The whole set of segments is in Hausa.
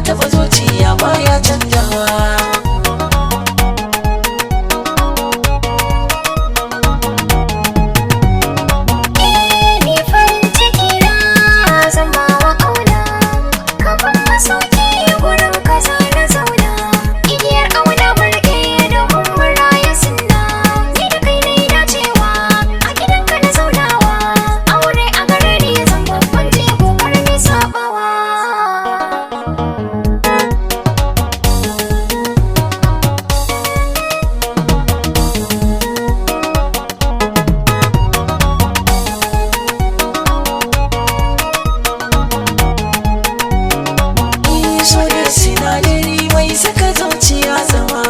Taba zuciya baya canjawa. Ni farin ciki na zan bawa kauna, kafin masauki gurin kaza na zauna. Igiyar kauna marke domin muraya sunna, ni da kai ne dacewa a gidanka na zaunawa. Aure a gare ni zan babban jego karni sabawa. Sinadari mai saka zuciya zama,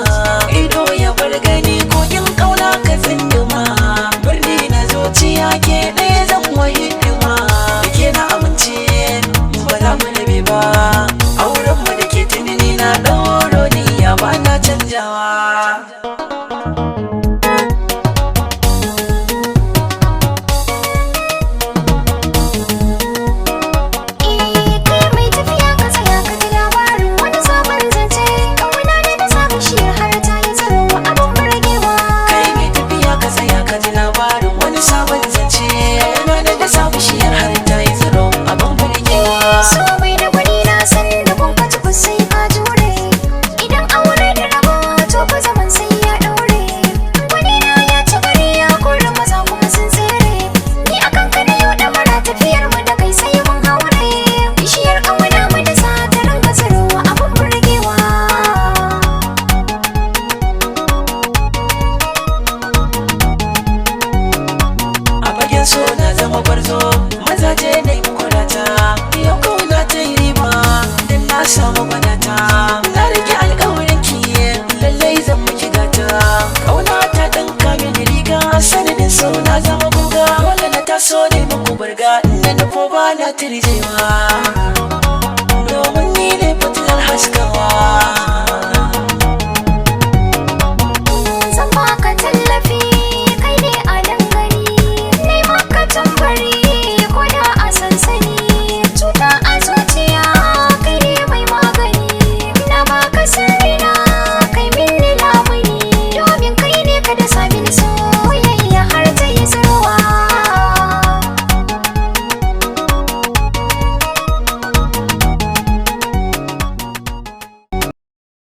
ido ya bar gani kogin kauna ka tsinduma. Birni na zuciya ke ɗaya zan wa hidima, da ke na amince ba za mu rabe ba. Auren mu da ke tunani na ɗauro niyya ba na canjawa. So na zama gwarzo, mazaje na yi mukurata. Yau kauna ta yi riba don na samu gwanata. Na rike alkawarin ki lallai zan miki gata. Kauna ta ɗinka mini riga, sanadin so na zama guga. Dole na taso ne muku burga, inda nufo ba na tirjewa.